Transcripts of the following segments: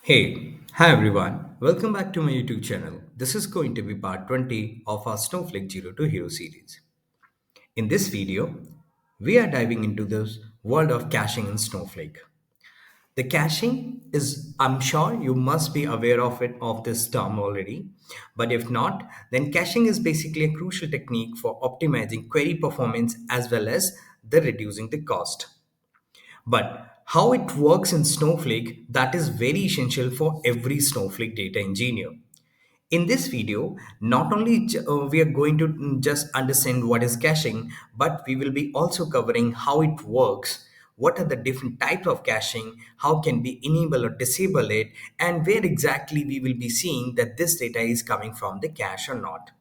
Hi everyone, welcome back to my YouTube channel. This is going to be part 20 of our Snowflake Zero to Hero series. In this video, we are diving into the world of caching in Snowflake. The caching is, I'm sure you must be aware of this term already, but if not, then caching is basically a crucial technique for optimizing query performance as well as the reducing the cost. But how it works in Snowflake, that is very essential for every Snowflake data engineer. In this video, not only we are going to just understand what is caching, but we will be also covering how it works, what are the different types of caching, how can we enable or disable it, and where exactly we will be seeing that this data is coming from the cache or not.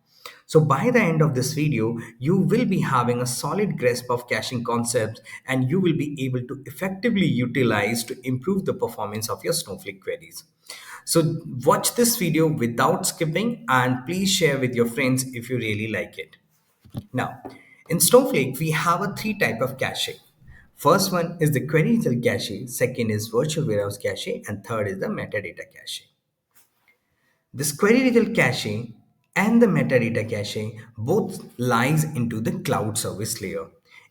So by the end of this video, you will be having a solid grasp of caching concepts and you will be able to effectively utilize to improve the performance of your Snowflake queries. So watch this video without skipping and please share with your friends if you really like it. Now, in Snowflake, we have a three type of caching. First one is the query result cache, second is virtual warehouse cache, and third is the metadata cache. This query result cache and the metadata cache both lies into the cloud service layer.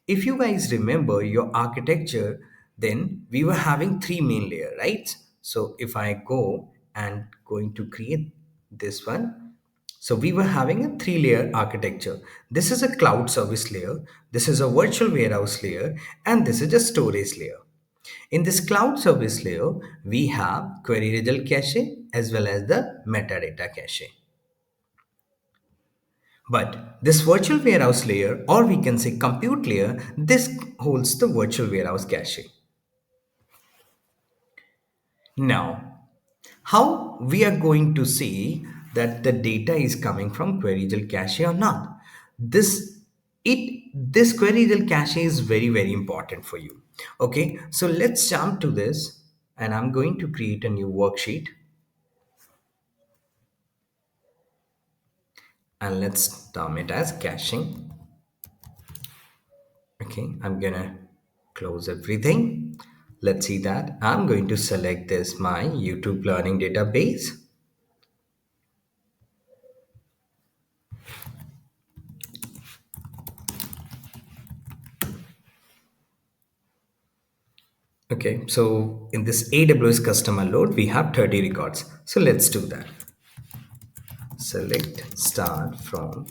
If you guys remember your architecture, then we were having three main layer, right? So if I go and going to create this one, so we were having a three-layer architecture. This is a cloud service layer, this is a virtual warehouse layer, and this is a storage layer. In this cloud service layer, we have query result cache as well as the metadata cache. But this virtual warehouse layer, or we can say compute layer, this holds the virtual warehouse cache. Now, how we are going to see that the data is coming from query result cache or not? This query result cache is very important for you. Okay, so let's jump to this, and I'm going to create a new worksheet, and let's term it as caching. Okay, I'm gonna close everything. Let's see that. I'm going to select this my YouTube learning database. Okay, so in this AWS customer load, we have 30 records. So let's do that. Select start from.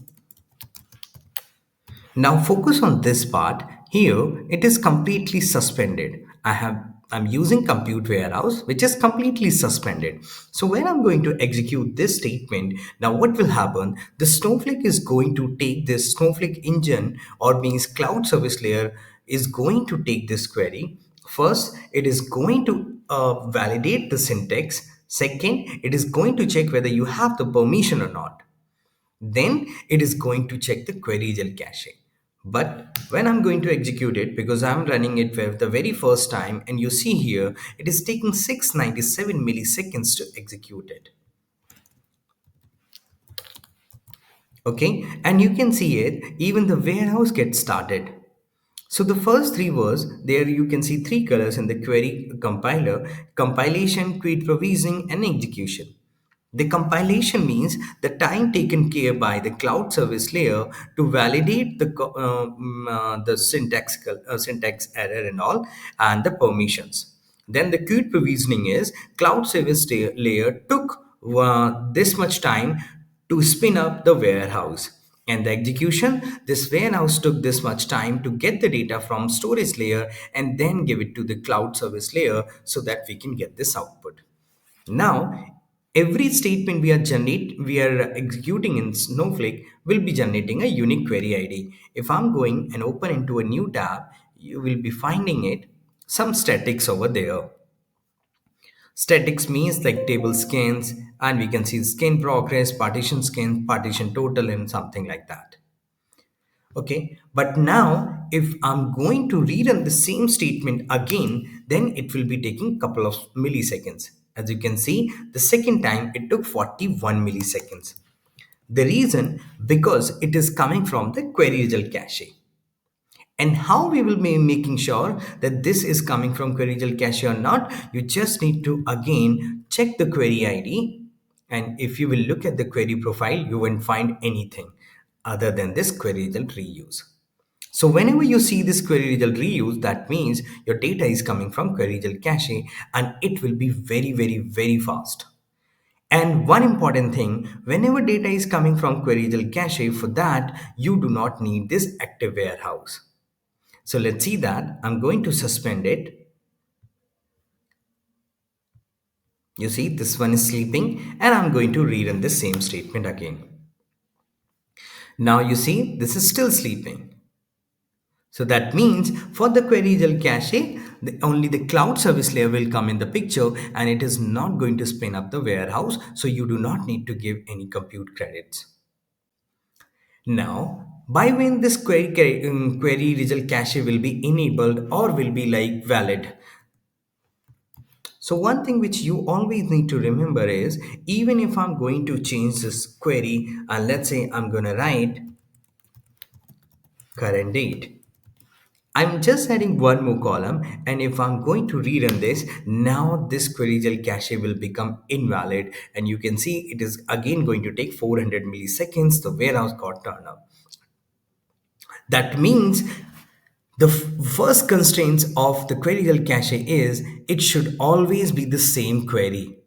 Now focus on this part. Here it is completely suspended. I'm using compute warehouse which is completely suspended. So when I'm going to execute this statement, now what will happen? The Snowflake is going to take this Snowflake engine or means cloud service layer is going to take this query. First, it is going to validate the syntax. Second, it is going to check whether you have the permission or not. Then it is going to check the query result cache. But when I'm going to execute it, because I'm running it for the very first time, and you see here, it is taking 697 milliseconds to execute it. Okay, and you can see it, even the warehouse gets started. So the first three was there you can see three colors in the query compiler: compilation, query provisioning, and execution. The compilation means the time taken care by the cloud service layer to validate the syntax error and all, and the permissions. Then the query provisioning is cloud service layer took this much time to spin up the warehouse. And the execution, this warehouse took this much time to get the data from storage layer and then give it to the cloud service layer so that we can get this output. Now, every statement we are executing in Snowflake will be generating a unique query ID. If I'm going and open into a new tab, you will be finding it some statics over there. Statics means like table scans, and we can see scan progress, partition scan, partition total, and something like that. Okay, but now if I'm going to rerun the same statement again, then it will be taking couple of milliseconds. As you can see, the second time it took 41 milliseconds. The reason, because it is coming from the query result cache. And how we will be making sure that this is coming from query result cache or not, you just need to again check the query ID. And if you will look at the query profile, you won't find anything other than this query result reuse. So whenever you see this query result reuse, that means your data is coming from query result cache, and it will be very, very, very fast. And one important thing, whenever data is coming from query result cache, for that, you do not need this active warehouse. So let's see that. I'm going to suspend it. You see, this one is sleeping, and I'm going to rerun the same statement again. Now you see, this is still sleeping. So that means for the query result cache, only the cloud service layer will come in the picture, and it is not going to spin up the warehouse. So you do not need to give any compute credits. Now, by when this query result cache will be enabled or will be like valid. So one thing which you always need to remember is, even if I'm going to change this query, and let's say I'm going to write current date. I'm just adding one more column, and if I'm going to rerun this, now this query result cache will become invalid, and you can see it is again going to take 400 milliseconds. The warehouse got turned up. That means the first constraints of the query result cache is it should always be the same query.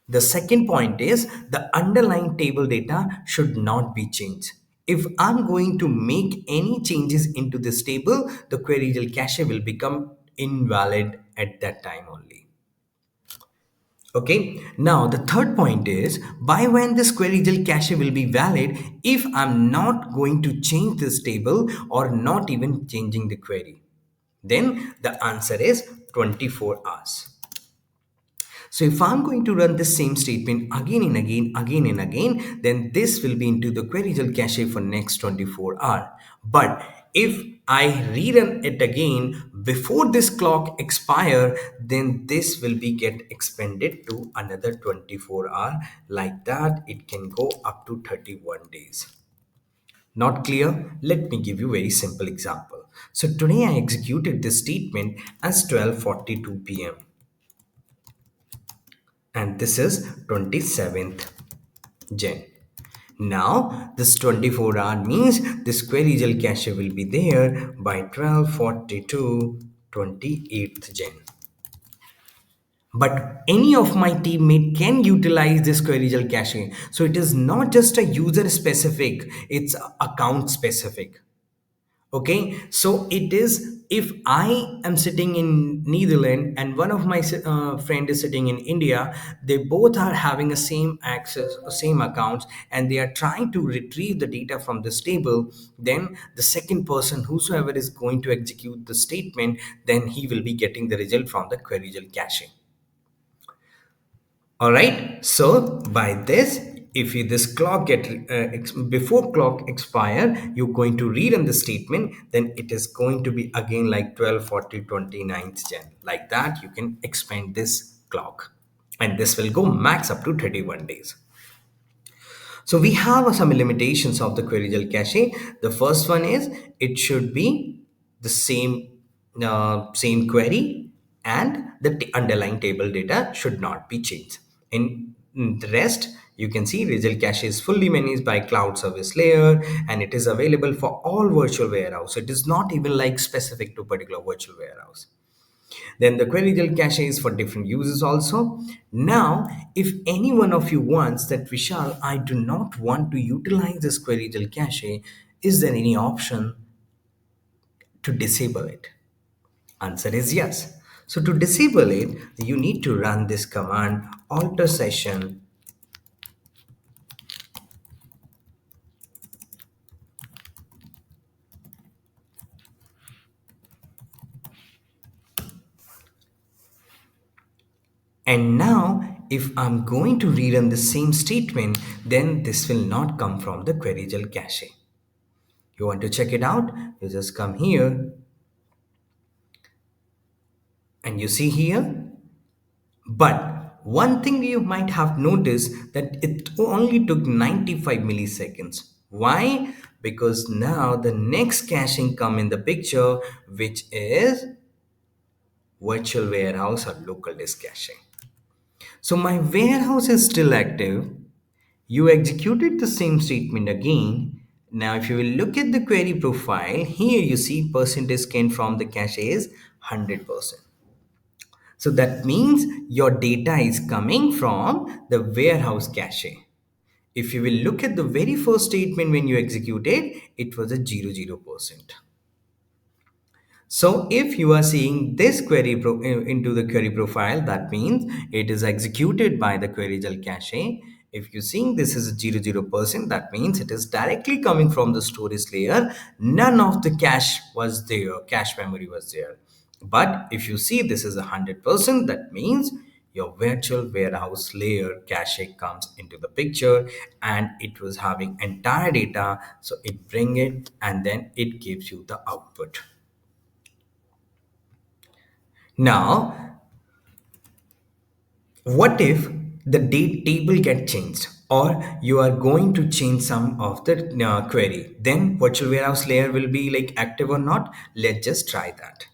The second point is the underlying table data should not be changed. If I'm going to make any changes into this table, the query result cache will become invalid at that time only. Okay, now the third point is by when this query result cache will be valid if I'm not going to change this table or not even changing the query. Then the answer is 24 hours. So if I'm going to run the same statement again and again, then this will be into the query result cache for next 24 hours. But if I rerun it again before this clock expire, then this will be get expanded to another 24 hours. Like that, it can go up to 31 days. Not clear? Let me give you a very simple example. So today I executed this statement as 12:42 p.m. and this is 27th Jan. Now this 24-hour means this query result cache will be there by 12:42 28th Jan. But any of my teammate can utilize this query result cache. So it is not just a user specific, it's account specific. Okay, so it is if I am sitting in Netherlands and one of my friend is sitting in India, they both are having a same access, same accounts, and they are trying to retrieve the data from this table. Then the second person, whosoever is going to execute the statement, then he will be getting the result from the query result cache. All right, so by this, if you, this clock get before clock expire, you're going to rerun the statement, then it is going to be again like 12:40 29th Jan. Like that, you can expand this clock, and this will go max up to 31 days. So we have some limitations of the query result cache. The first one is it should be the same query, and the underlying table data should not be changed. In the rest, you can see result cache is fully managed by cloud service layer, and it is available for all virtual warehouse. So it is not even like specific to particular virtual warehouse. Then the query result cache is for different users also. Now, if any one of you wants that Vishal, I do not want to utilize this query result cache, is there any option to disable it? Answer is yes. So to disable it, you need to run this command alter session and now if I'm going to rerun the same statement, then this will not come from the query result cache. You want to check it out? You just come here and you see here. But one thing you might have noticed that it only took 95 milliseconds. Why? because now the next caching come in the picture, which is virtual warehouse or local disk caching. So my warehouse is still active. You executed the same statement again. Now, if you will look at the query profile, here you see percentage gain from the cache is 100%. So that means your data is coming from the warehouse cache. If you will look at the very first statement when you executed, it was a 0%. So if you are seeing this into the query profile, that means it is executed by the queryable cache. If you're seeing this is a 0%, that means it is directly coming from the storage layer. None of the cache was there, cache memory was there. But if you see this is 100%, that means your virtual warehouse layer cache comes into the picture, and it was having entire data. So it bring it and then it gives you the output. Now, what if the date table get changed, or you are going to change some of the query? Then virtual warehouse layer will be like active or not. Let's just try that.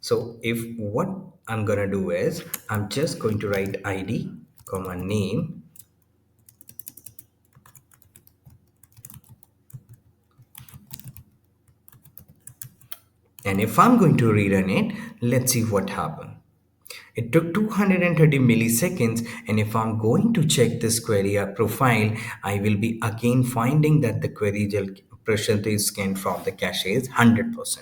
So if what I'm gonna do is I'm just going to write ID, comma name, and if I'm going to rerun it, let's see what happened. It took 230 milliseconds, and if I'm going to check this query profile, I will be again finding that the query percentage scan from the cache is 100%.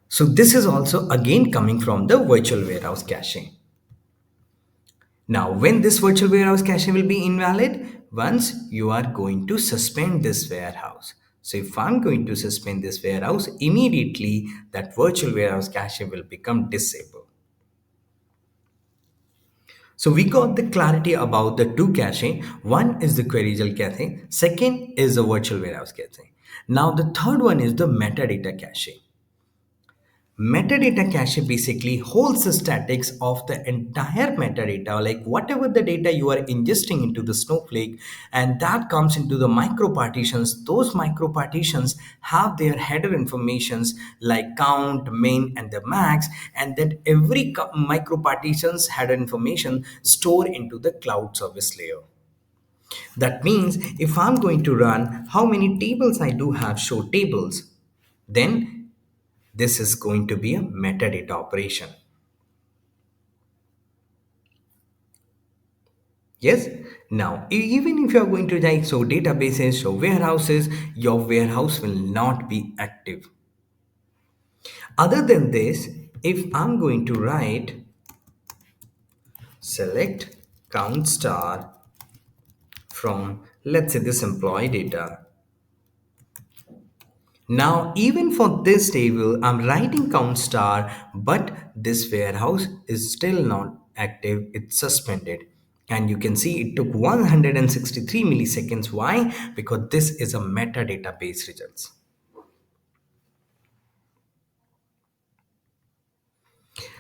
So this is also again coming from the virtual warehouse cache. Now, when this virtual warehouse cache will be invalid? Once you are going to suspend this warehouse. So if I'm going to suspend this warehouse, immediately that virtual warehouse cache will become disabled. So we got the clarity about the two cache. One is the queryable cache. Second is the virtual warehouse cache. Now the third one is the metadata cache. Metadata cache basically holds the statics of the entire metadata, like whatever the data you are ingesting into the Snowflake, and that comes into the micro partitions. Those micro partitions have their header informations like count, min, and the max, and that every micro partitions header information store into the cloud service layer. That means if I'm going to run how many tables I do have show tables, then this is going to be a metadata operation. Yes. Now, even if you are going to like so databases, so warehouses, your warehouse will not be active. Other than this, if I'm going to write select count star from, let's say, this employee data. Now, even for this table, I'm writing count star, but this warehouse is still not active. It's suspended. And you can see it took 163 milliseconds. Why? Because this is a metadata based results.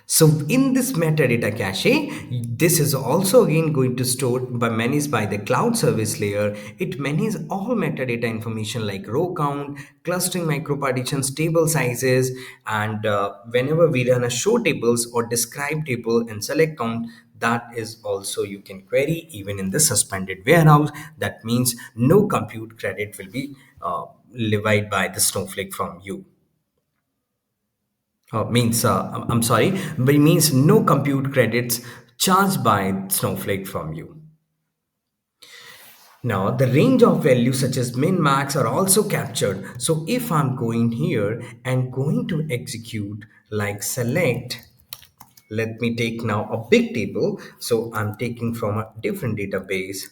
So in this metadata cache, this is also again going to store by managed by the cloud service layer. It manages all metadata information like row count, clustering micropartitions, table sizes, and whenever we run a show tables or describe table and select count, that is also you can query even in the suspended warehouse. That means no compute credit will be levied by the Snowflake from you. Means I'm sorry, but it means no compute credits charged by Snowflake from you. Now the range of values such as min max are also captured. So if I'm going here and going to execute like select, let me take now a big table. So I'm taking from a different database.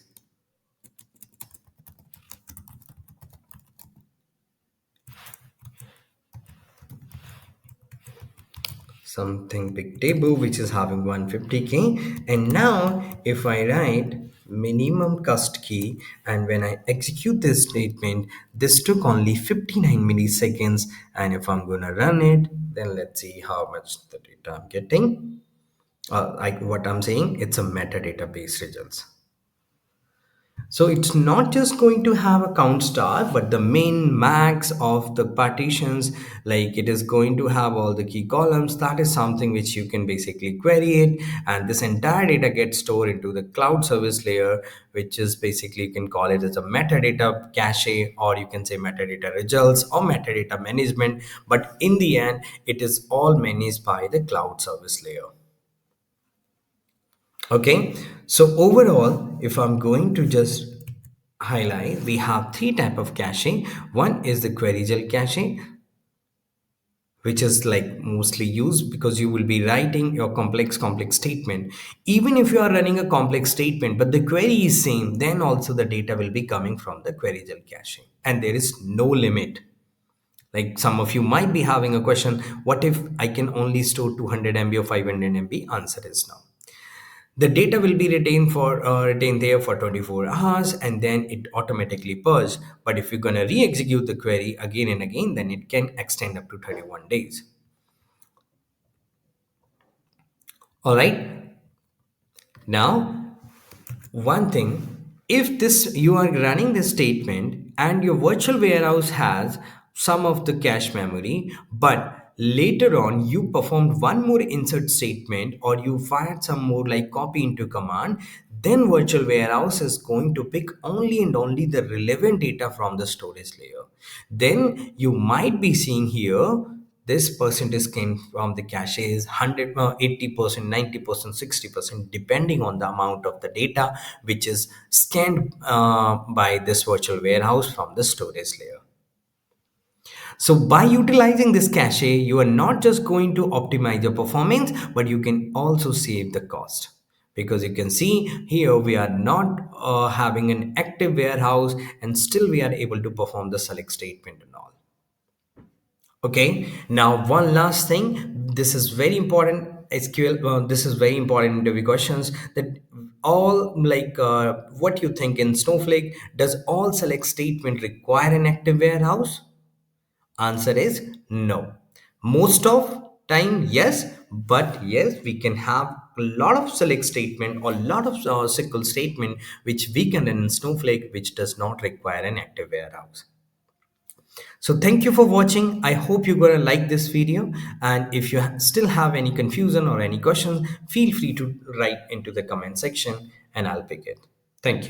Something big table which is having 150k, and now if I write minimum cust key and when I execute this statement, this took only 59 milliseconds, and if I'm gonna run it, then let's see how much the data I'm getting. Like what I'm saying, it's a metadata based results. So it's not just going to have a count star, but the main max of the partitions, like it is going to have all the key columns. That is something which you can basically query it. And this entire data gets stored into the cloud service layer, which is basically, you can call it as a metadata cache, or you can say metadata results or metadata management. But in the end, it is all managed by the cloud service layer. Okay, so overall, if I'm going to just highlight, we have three type of caching. One is the query gel caching, which is like mostly used because you will be writing your complex statement. Even if you are running a complex statement but the query is same, then also the data will be coming from the query gel caching, and there is no limit. Like some of you might be having a question, what if I can only store 200 MB or 500 MB? Answer is no. The data will be retained there for 24 hours, and then it automatically purges. But if you're going to re-execute the query again and again, then it can extend up to 31 days. All right. Now, one thing, if this you are running this statement and your virtual warehouse has some of the cache memory, but later on you performed one more insert statement or you fired some more like copy into command, then virtual warehouse is going to pick only and only the relevant data from the storage layer. Then you might be seeing here this percentage came from the cache is 100 80%, 90%, 60%, depending on the amount of the data which is scanned by this virtual warehouse from the storage layer. So by utilizing this cache, you are not just going to optimize your performance, but you can also save the cost, because you can see here we are not having an active warehouse and still we are able to perform the select statement and all. Okay, now one last thing. This is very important. SQL. This is very important interview questions. That all like what you think in Snowflake. Does all select statement require an active warehouse? Answer is no. Most of time, yes, but yes, we can have a lot of select statement or a lot of SQL statement which we can run in Snowflake, which does not require an active warehouse. So thank you for watching. I hope you're going to like this video. And if you still have any confusion or any questions, feel free to write into the comment section and I'll pick it. Thank you.